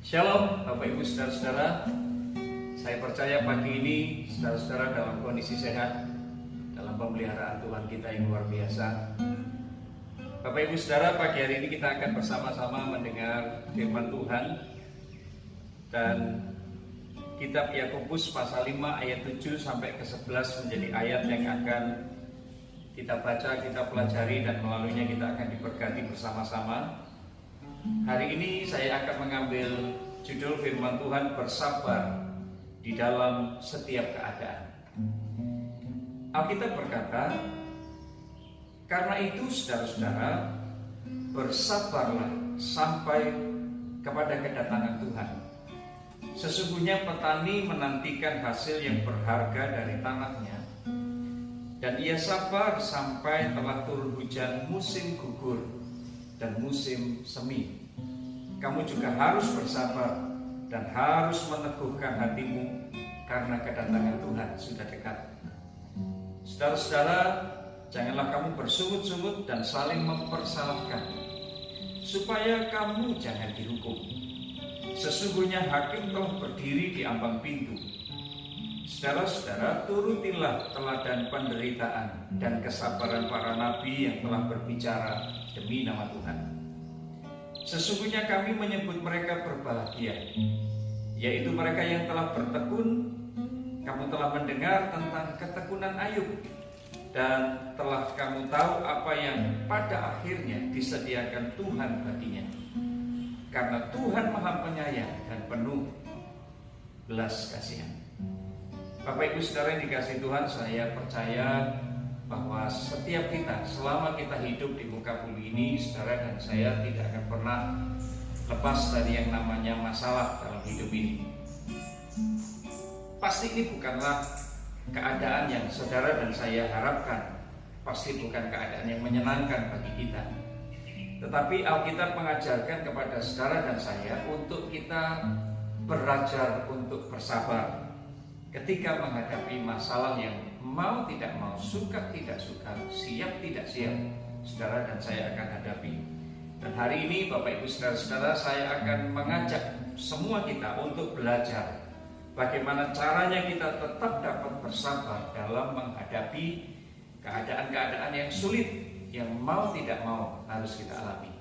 Shalom Bapak Ibu Saudara-saudara. Saya percaya pagi ini saudara-saudara dalam kondisi sehat, dalam pemeliharaan Tuhan kita yang luar biasa. Bapak Ibu Saudara, pagi hari ini kita akan bersama-sama mendengar firman Tuhan. Dan kitab Yakobus pasal 5 ayat 7 sampai ke 11 menjadi ayat yang akan kita baca, kita pelajari, dan melaluinya kita akan diberkati bersama-sama. Hari ini saya akan mengambil judul firman Tuhan, bersabar di dalam setiap keadaan. Alkitab berkata, karena itu saudara-saudara, bersabarlah sampai kepada kedatangan Tuhan. Sesungguhnya petani menantikan hasil yang berharga dari tanahnya, dan ia sabar sampai telah turun hujan musim gugur dan musim semi. Kamu juga harus bersabar dan harus meneguhkan hatimu, karena kedatangan Tuhan sudah dekat. Saudara-saudara, janganlah kamu bersungut-sungut dan saling mempersalahkan, supaya kamu jangan dihukum. Sesungguhnya hakim telah berdiri di ambang pintu. Saudara-saudara, turutilah teladan penderitaan dan kesabaran para nabi yang telah berbicara demi nama Tuhan. Sesungguhnya kami menyebut mereka berbahagia, yaitu mereka yang telah bertekun. Kamu telah mendengar tentang ketekunan Ayub, dan telah kamu tahu apa yang pada akhirnya disediakan Tuhan baginya. Karena Tuhan Maha Penyayang dan penuh belas kasihan. Bapak Ibu Saudara yang dikasihi Tuhan, saya percaya bahwa setiap kita, selama kita hidup di muka bumi ini, saudara dan saya tidak akan pernah lepas dari yang namanya masalah dalam hidup ini. Pasti ini bukanlah keadaan yang saudara dan saya harapkan. Pasti bukan keadaan yang menyenangkan bagi kita. Tetapi Alkitab mengajarkan kepada saudara dan saya untuk kita belajar untuk bersabar ketika menghadapi masalah yang mau tidak mau, suka tidak suka, siap tidak siap, saudara dan saya akan hadapi. Dan hari ini Bapak Ibu Saudara-saudara, saya akan mengajak semua kita untuk belajar bagaimana caranya kita tetap dapat bersabar dalam menghadapi keadaan-keadaan yang sulit, yang mau tidak mau harus kita alami.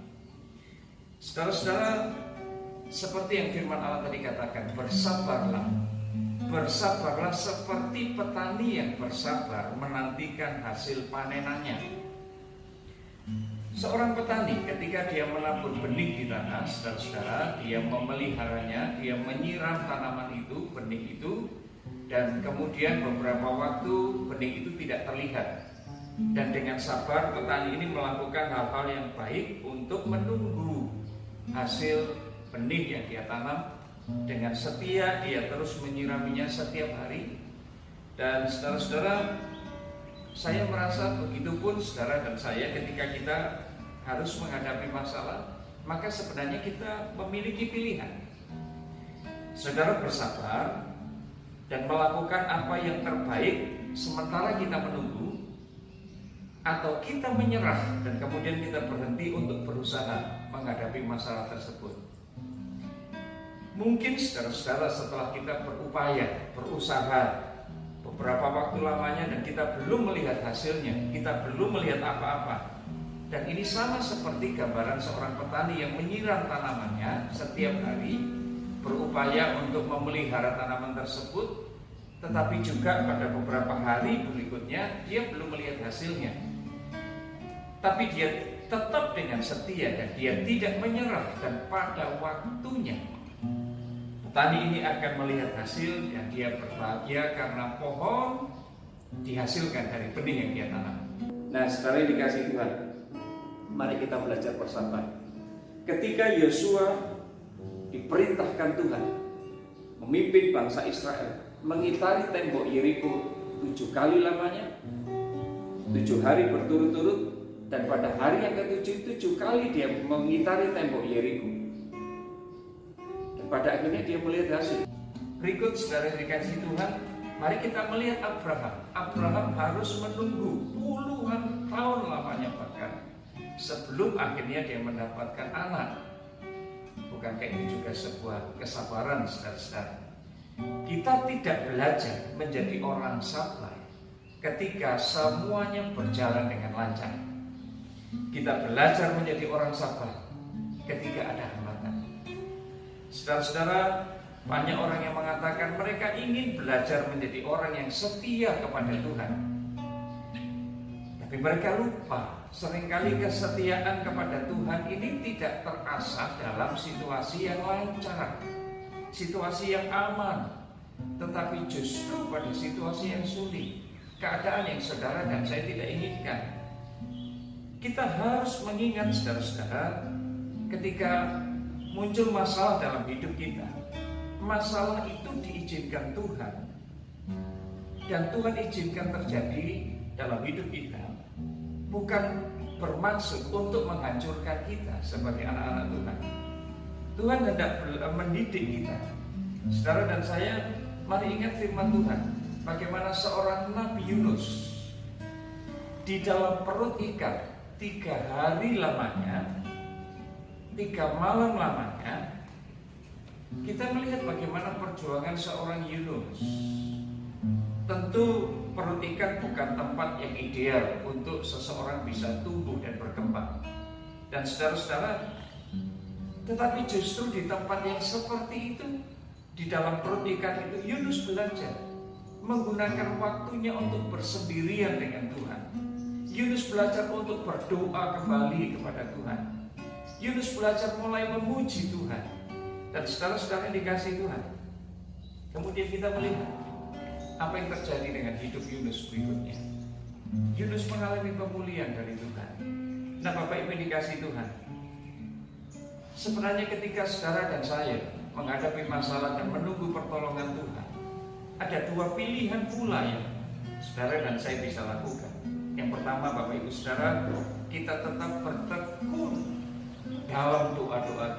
Saudara-saudara, seperti yang firman Allah tadi katakan, bersabarlah. Bersabarlah seperti petani yang bersabar menantikan hasil panenannya. Seorang petani ketika dia menabur benih di tanah, saudara-saudara, dia memeliharanya, dia menyiram tanaman itu, benih itu, dan kemudian beberapa waktu benih itu tidak terlihat. Dan dengan sabar petani ini melakukan hal-hal yang baik untuk menunggu hasil benih yang dia tanam. Dengan setia dia terus menyiraminya setiap hari. Dan saudara-saudara, saya merasa begitupun saudara dan saya ketika kita harus menghadapi masalah, maka sebenarnya kita memiliki pilihan. Saudara bersabar dan melakukan apa yang terbaik sementara kita menunggu, atau kita menyerah dan kemudian kita berhenti untuk berusaha menghadapi masalah tersebut. Mungkin saudara-saudara setelah kita berupaya, berusaha beberapa waktu lamanya dan kita belum melihat hasilnya, kita belum melihat apa-apa. Dan ini sama seperti gambaran seorang petani yang menyiram tanamannya setiap hari, berupaya untuk memelihara tanaman tersebut, tetapi juga pada beberapa hari berikutnya dia belum melihat hasilnya. Tapi dia tetap dengan setia dan dia tidak menyerah, dan pada waktunya petani ini akan melihat hasil dan dia berbahagia karena pohon dihasilkan dari benih yang dia tanam. Nah, saudara yang dikasihi Tuhan, mari kita belajar bersabar. Ketika Yosua diperintahkan Tuhan memimpin bangsa Israel mengitari tembok Yeriko 7 kali lamanya, 7 hari berturut-turut, dan pada hari yang ke-7 7 kali dia mengitari tembok Yeriko. Pada akhirnya dia melihat hasil. Berikut saudara yang dikasihi Tuhan, mari kita melihat Abraham. Abraham harus menunggu puluhan tahun lamanya bahkan sebelum akhirnya dia mendapatkan anak. Bukankah itu juga sebuah kesabaran, saudara-saudara? Kita tidak belajar menjadi orang sabar ketika semuanya berjalan dengan lancar. Kita belajar menjadi orang sabar ketika ada hambatan. Saudara-saudara, banyak orang yang mengatakan mereka ingin belajar menjadi orang yang setia kepada Tuhan. Tapi mereka lupa, seringkali kesetiaan kepada Tuhan ini tidak terasah dalam situasi yang lancar, situasi yang aman, tetapi justru pada situasi yang sulit, keadaan yang saudara dan saya tidak inginkan. Kita harus mengingat, saudara-saudara, ketika muncul masalah dalam hidup kita, masalah itu diizinkan Tuhan, dan Tuhan izinkan terjadi dalam hidup kita, bukan bermaksud untuk menghancurkan kita sebagai anak-anak Tuhan. Tuhan hendak mendidik kita. Saudara dan saya, mari ingat firman Tuhan, bagaimana seorang Nabi Yunus di dalam perut ikan 3 hari lamanya, 3 malam lamanya. Kita melihat bagaimana perjuangan seorang Yunus. Tentu perut ikan bukan tempat yang ideal untuk seseorang bisa tumbuh dan berkembang. Dan saudara-saudara, tetapi justru di tempat yang seperti itu, di dalam perut ikan itu, Yunus belajar menggunakan waktunya untuk bersendirian dengan Tuhan. Yunus belajar untuk berdoa kembali kepada Tuhan. Yunus belajar mulai memuji Tuhan. Dan saudara-saudara yang dikasihi Tuhan, kemudian kita melihat apa yang terjadi dengan hidup Yunus berikutnya. Yunus mengalami pemulihan dari Tuhan. Nah, Bapak Ibu yang dikasihi Tuhan, sebenarnya ketika saudara dan saya menghadapi masalah dan menunggu pertolongan Tuhan, ada 2 pilihan pula yang saudara dan saya bisa lakukan. Yang pertama, Bapak Ibu saudara, kita tetap bertekun dalam doa-doa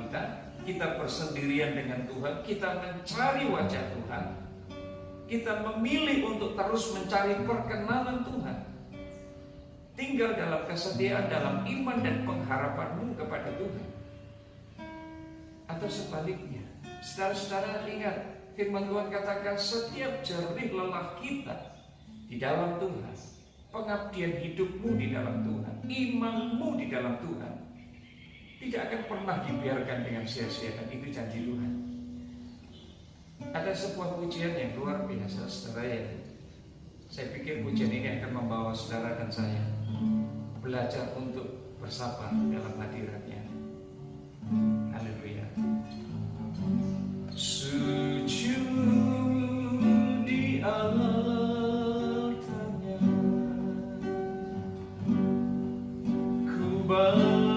kita bersendirian dengan Tuhan, kita mencari wajah Tuhan, kita memilih untuk terus mencari perkenanan Tuhan, tinggal dalam kesetiaan, dalam iman dan pengharapanmu kepada Tuhan. Atau sebaliknya, saudara-saudara ingat, firman Tuhan katakan setiap jerih lelah kita di dalam Tuhan, pengabdian hidupmu di dalam Tuhan, imanmu di dalam Tuhan, tidak akan pernah dibiarkan dengan sia-sia, dan itu janji Tuhan. Ada sebuah pujian yang luar biasa, saudara, ya. Saya pikir pujian ini akan membawa saudara dan saya belajar untuk bersabar dalam hadirat-Nya. Haleluya. Sujud di altarnya, ku bawa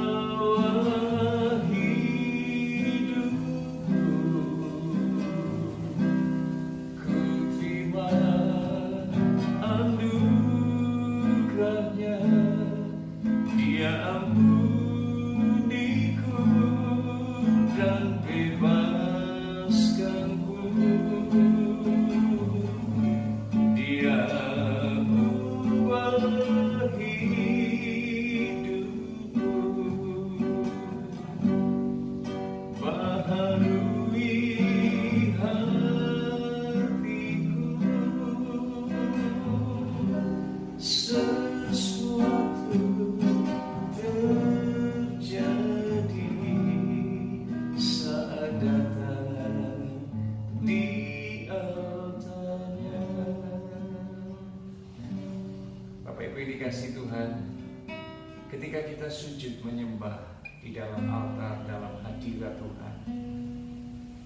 ketika kita sujud menyembah di dalam altar, dalam hadirat Tuhan,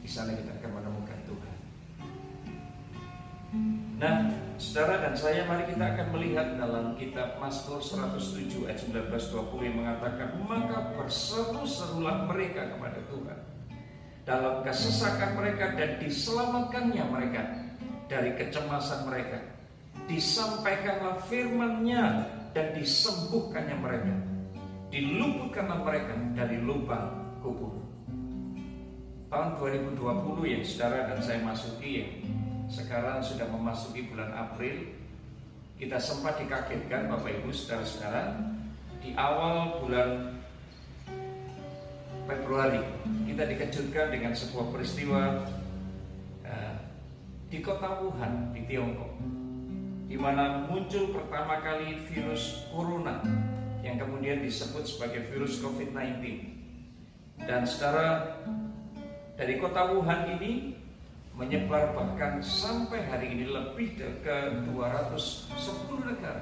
di sana kita akan menemukan Tuhan. Nah, saudara dan saya, mari kita akan melihat dalam kitab Mazmur 107 ayat 19-20 yang mengatakan, maka berseru-serulah mereka kepada Tuhan dalam kesesakan mereka, dan diselamatkannya mereka dari kecemasan mereka. Disampaikanlah firman-Nya dan disembuhkannya mereka. Diluputkanlah mereka dari lubang kubur. Tahun 2020 yang saudara dan saya masuki, ya, sekarang sudah memasuki bulan April. Kita sempat dikagetkan, Bapak Ibu saudara-saudara, di awal bulan Februari kita dikejutkan dengan sebuah peristiwa di kota Wuhan di Tiongkok, di mana muncul pertama kali virus corona yang kemudian disebut sebagai virus COVID-19. Dan secara dari kota Wuhan ini menyebar bahkan sampai hari ini lebih ke 210 negara.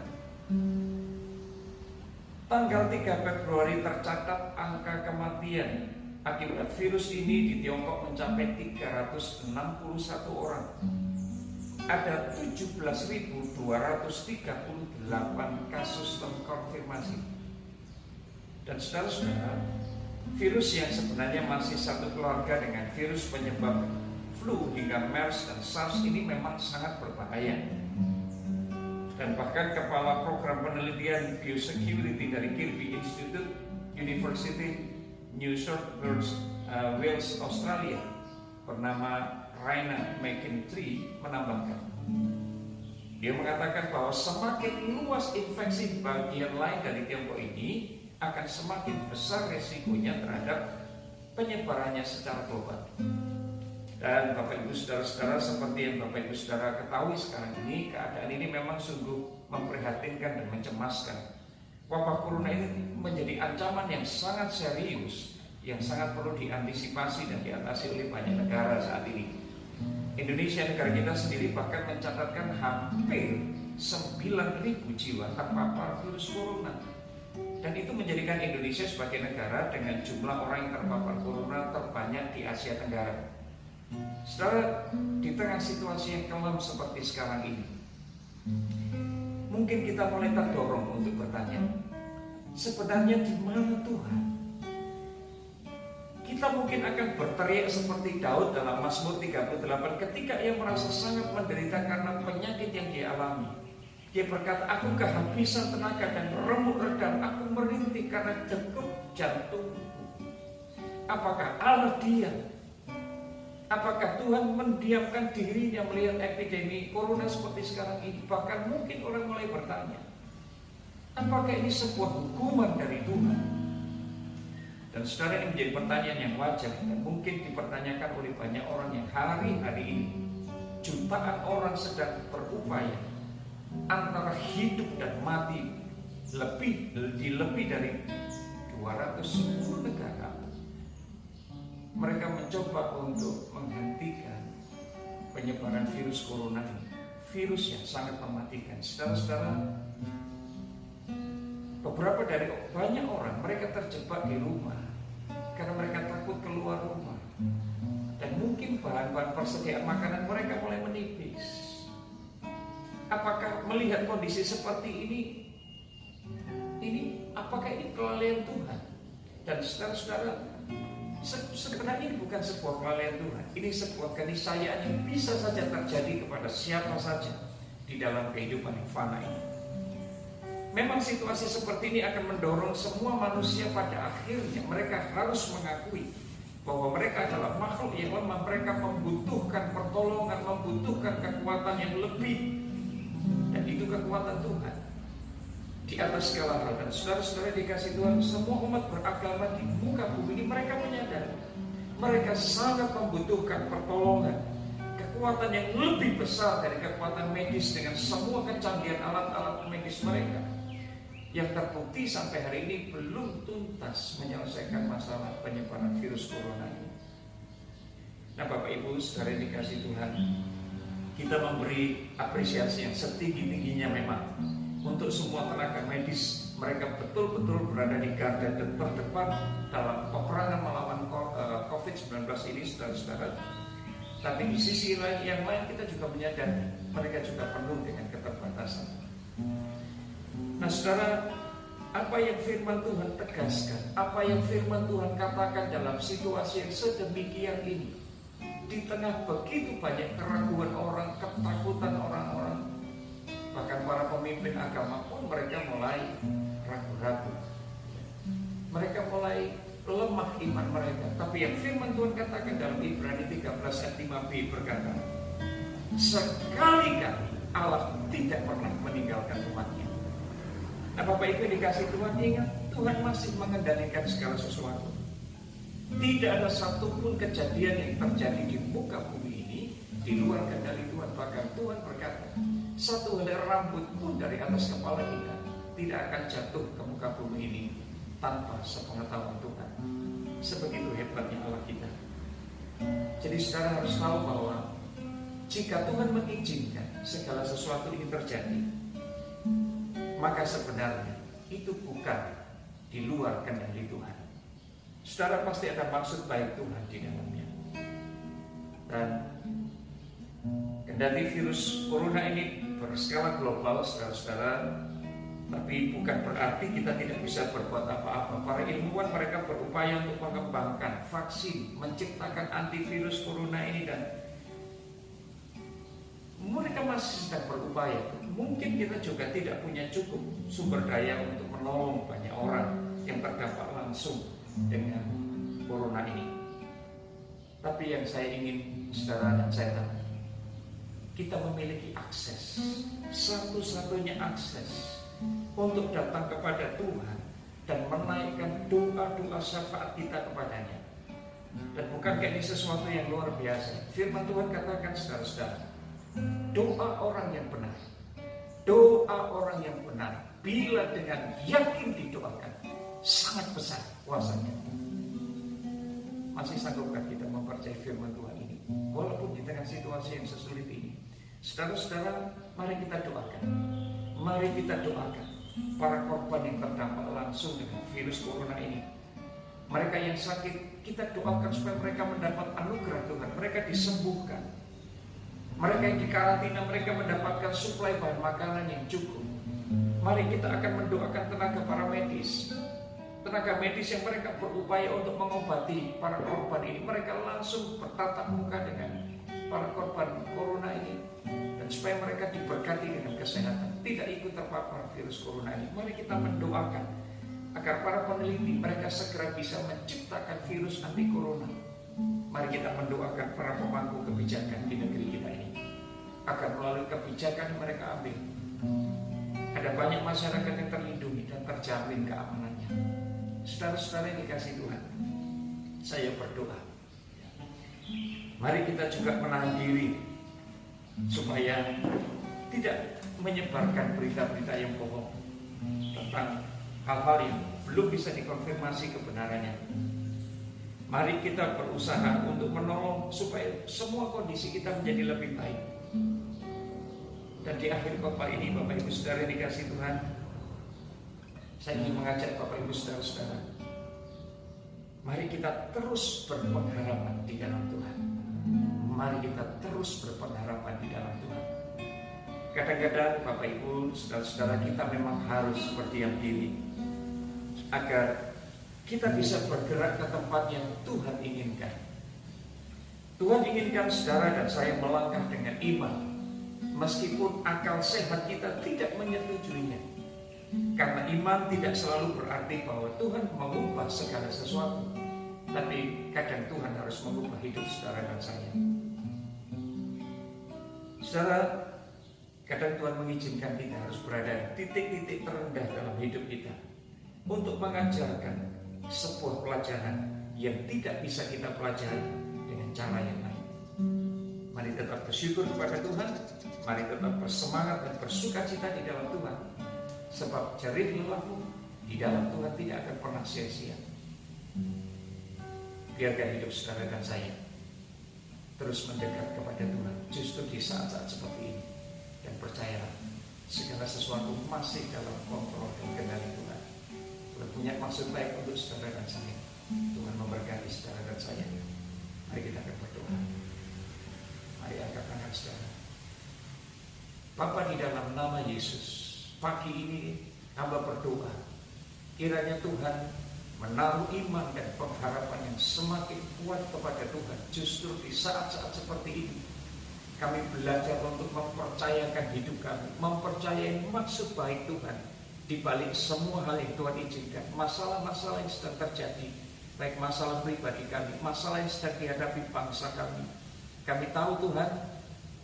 Tanggal 3 Februari tercatat angka kematian akibat virus ini di Tiongkok mencapai 361 orang. Ada 17.238 kasus terkonfirmasi. Dan saudara-saudara, virus yang sebenarnya masih satu keluarga dengan virus penyebab flu hingga MERS dan SARS ini memang sangat berbahaya. Dan bahkan kepala program penelitian biosecurity dari Kirby Institute University New South Wales Australia bernama Raina McKinstry menambahkan, dia mengatakan bahwa semakin luas infeksi di bagian lain dari Tiongkok ini akan semakin besar resikonya terhadap penyebarannya secara global. Dan Bapak Ibu Saudara-saudara, seperti yang Bapak Ibu Saudara ketahui sekarang ini, keadaan ini memang sungguh memprihatinkan dan mencemaskan. Wabah corona ini menjadi ancaman yang sangat serius, yang sangat perlu diantisipasi dan diatasi oleh banyak negara saat ini. Indonesia, negara kita sendiri, bahkan mencatatkan hampir 9.000 jiwa terpapar virus corona. Dan itu menjadikan Indonesia sebagai negara dengan jumlah orang yang terpapar corona terbanyak di Asia Tenggara. Saudara, di tengah situasi yang kelam seperti sekarang ini, mungkin kita mulai terdorong untuk bertanya, sebenarnya di mana Tuhan? Kita mungkin akan berteriak seperti Daud dalam Mazmur 38 ketika ia merasa sangat menderita karena penyakit yang dia alami. Dia berkata, aku kehabisan tenaga dan remuk redam, aku merintih karena degup jantungku. Apakah Allah diam? Apakah Tuhan mendiamkan dirinya melihat epidemi corona seperti sekarang ini? Bahkan mungkin orang mulai bertanya, apakah ini sebuah hukuman dari Tuhan? Dan saudara, ini menjadi pertanyaan yang wajar dan mungkin dipertanyakan oleh banyak orang yang hari-hari ini jutaan orang sedang berupaya antara hidup dan mati di lebih dari 210 negara. Mereka mencoba untuk menghentikan penyebaran virus corona ini, virus yang sangat mematikan. Saudara-saudara, beberapa dari banyak orang mereka terjebak di rumah karena mereka takut keluar rumah, dan mungkin bahan-bahan persediaan makanan mereka mulai menipis. Apakah melihat kondisi seperti ini apakah ini kelalaian Tuhan? Dan saudara-saudara, sebenarnya ini bukan sebuah kelalaian Tuhan. Ini sebuah keniscayaan yang bisa saja terjadi kepada siapa saja di dalam kehidupan yang fana ini. Memang situasi seperti ini akan mendorong semua manusia pada akhirnya mereka harus mengakui bahwa mereka adalah makhluk yang lemah. Mereka membutuhkan pertolongan, membutuhkan kekuatan yang lebih, dan itu kekuatan Tuhan di atas segala hal. Dan saudara-saudara dikasih Tuhan, semua umat beragama di muka bumi ini mereka menyadari mereka sangat membutuhkan pertolongan, kekuatan yang lebih besar dari kekuatan medis dengan semua kecanggihan alat-alat medis mereka yang terbukti sampai hari ini belum tuntas menyelesaikan masalah penyebaran virus corona ini. Nah, Bapak Ibu saudara dikasih Tuhan, kita memberi apresiasi yang setinggi-tingginya memang untuk semua tenaga medis. Mereka betul-betul berada di garda terdepan dalam peperangan melawan COVID-19 ini, saudara-saudara. Tapi di sisi lain yang lain kita juga menyadari mereka juga penuh dengan keterbatasan. Nah, saudara, apa yang firman Tuhan tegaskan, apa yang firman Tuhan katakan dalam situasi yang sedemikian ini, di tengah begitu banyak keraguan orang, ketakutan orang-orang, bahkan para pemimpin agama pun mereka mulai ragu-ragu, mereka mulai lemah iman mereka. Tapi yang firman Tuhan katakan dalam Ibrani 13 ayat 5b berkata, sekali-kali Allah tidak pernah meninggalkan umatnya. Nah, Bapak Ibu dikasih Tuhan, ingat Tuhan masih mengendalikan segala sesuatu. Tidak ada satupun kejadian yang terjadi di muka bumi ini di luar kendali Tuhan. Bahkan Tuhan berkata, satu helai rambut pun dari atas kepala kita tidak akan jatuh ke muka bumi ini tanpa sepengetahuan Tuhan. Sebegitu hebatnya Allah kita. Jadi saudara harus tahu bahwa jika Tuhan mengizinkan segala sesuatu ini terjadi, maka sebenarnya itu bukan di luar kendali Tuhan. Saudara pasti ada maksud baik Tuhan di dalamnya. Dan kendali virus corona ini berskala global, saudara-saudara, tapi bukan berarti kita tidak bisa berbuat apa-apa. Para ilmuwan mereka berupaya untuk mengembangkan vaksin, menciptakan antivirus corona ini, dan mereka masih sedang berupaya. Mungkin kita juga tidak punya cukup sumber daya untuk menolong banyak orang yang terdampak langsung dengan corona ini. Tapi yang saya ingin saudara dan saya tahu, kita memiliki akses, satu-satunya akses untuk datang kepada Tuhan dan menaikkan doa-doa syafaat kita kepadanya. Dan bukankah ini sesuatu yang luar biasa? Firman Tuhan katakan, saudara-saudara, doa orang yang benar, bila dengan yakin didoakan, sangat besar kuasanya. Masih sanggupkah kita mempercayai firman Tuhan ini? Walaupun di tengah situasi yang sesulit ini, saudara-saudara, mari kita doakan. Mari kita doakan para korban yang terdampak langsung dengan virus corona ini. Mereka yang sakit, kita doakan supaya mereka mendapat anugerah Tuhan. Mereka disembuhkan. Mereka yang dikarantina, mereka mendapatkan suplai bahan makanan yang cukup. Mari kita akan mendoakan tenaga para medis. Tenaga medis yang mereka berupaya untuk mengobati para korban ini. Mereka langsung bertatap muka dengan para korban corona ini. Dan supaya mereka diberkati dengan kesehatan, tidak ikut terpapar virus corona ini. Mari kita mendoakan agar para peneliti mereka segera bisa menciptakan virus anti corona. Mari kita mendoakan para pemangku kebijakan di negeri kita ini, agar melalui kebijakan yang mereka ambil, ada banyak masyarakat yang terlindungi dan terjamin keamanannya. Saudara-saudara yang dikasihi Tuhan, saya berdoa, mari kita juga menahan diri supaya tidak menyebarkan berita-berita yang bohong tentang hal-hal yang belum bisa dikonfirmasi kebenarannya. Mari kita berusaha untuk menolong supaya semua kondisi kita menjadi lebih baik. Dan di akhir khotbah ini, Bapak Ibu Saudara yang dikasihi Tuhan, saya ingin mengajak Bapak Ibu Saudara-saudara, mari kita terus berpengharapan di dalam Tuhan. Mari kita terus berpengharapan di dalam Tuhan. Kadang-kadang Bapak Ibu Saudara-saudara, kita memang harus berdiam diri agar kita bisa bergerak ke tempat yang Tuhan inginkan. Tuhan inginkan saudara dan saya melangkah dengan iman, meskipun akal sehat kita tidak menyetujuinya. Karena iman tidak selalu berarti bahwa Tuhan mengubah segala sesuatu, tapi kadang Tuhan harus mengubah hidup saudara dan saya. Saudara, kadang Tuhan mengizinkan kita harus berada di titik-titik terendah dalam hidup kita untuk mengajarkan sebuah pelajaran yang tidak bisa kita pelajari dengan cara yang lain. Mari tetap bersyukur kepada Tuhan, mari tetap bersemangat dan bersukacita di dalam Tuhan, sebab jerih lelahmu di dalam Tuhan tidak akan pernah sia-sia. Biarkan hidup saudara dan saya terus mendekat kepada Tuhan justru di saat-saat seperti ini, dan percayalah segala sesuatu masih dalam kontrol dan kendali Tuhan. Tuhan punya maksud baik untuk saudara dan saya. Tuhan memberkati saudara dan saya. Mari kita akan berdoa. Mari angkat tangan saudara. Bapa, di dalam nama Yesus, pagi ini hamba berdoa, kiranya Tuhan menaruh iman dan pengharapan yang semakin kuat kepada Tuhan. Justru di saat-saat seperti ini, kami belajar untuk mempercayakan hidup kami, mempercayai maksud baik Tuhan di balik semua hal yang Tuhan izinkan. Masalah-masalah yang sedang terjadi, baik masalah pribadi kami, masalah yang sedang dihadapi bangsa kami. Kami tahu Tuhan,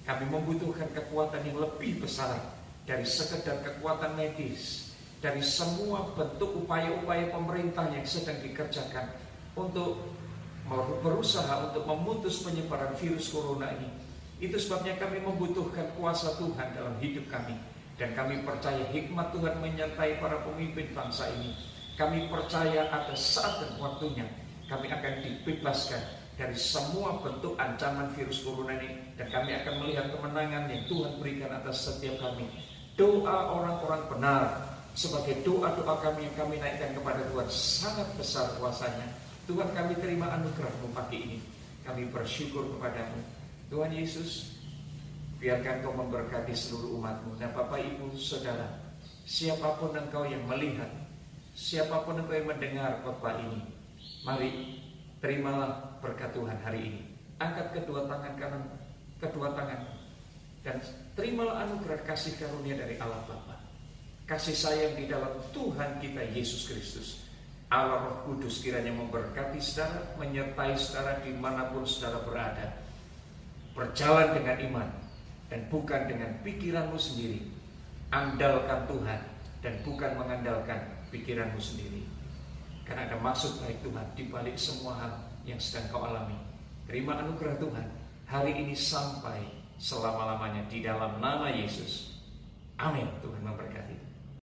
kami membutuhkan kekuatan yang lebih besar dari sekedar kekuatan medis, dari semua bentuk upaya-upaya pemerintah yang sedang dikerjakan untuk berusaha untuk memutus penyebaran virus corona ini. Itu sebabnya kami membutuhkan kuasa Tuhan dalam hidup kami. Dan kami percaya hikmat Tuhan menyertai para pemimpin bangsa ini. Kami percaya ada saat dan waktunya kami akan dibebaskan dari semua bentuk ancaman virus corona ini. Dan kami akan melihat kemenangan yang Tuhan berikan atas setiap kami. Doa orang-orang benar sebagai doa-doa kami yang kami naikkan kepada Tuhan sangat besar kuasanya. Tuhan, kami terima anugerah-Mu pagi ini. Kami bersyukur kepadamu. Tuhan Yesus, biarkan Kau memberkati seluruh umat-Mu. Nah Bapak, Ibu, Saudara, siapapun engkau yang melihat, siapapun engkau yang mendengar khotbah ini, mari terimalah berkat Tuhan hari ini. Angkat kedua tangan kanan, kedua tangan, dan terimalah anugerah kasih karunia dari Allah Bapa, kasih sayang di dalam Tuhan kita Yesus Kristus. Allah Roh Kudus kiranya memberkati saudara, menyertai saudara dimanapun saudara berada. Berjalan dengan iman dan bukan dengan pikiranmu sendiri. Andalkan Tuhan dan bukan mengandalkan pikiranmu sendiri. Karena ada maksud baik Tuhan di balik semua hal yang sedang kau alami. Terima anugerah Tuhan hari ini sampai selama-lamanya di dalam nama Yesus. Amin. Tuhan memberkati.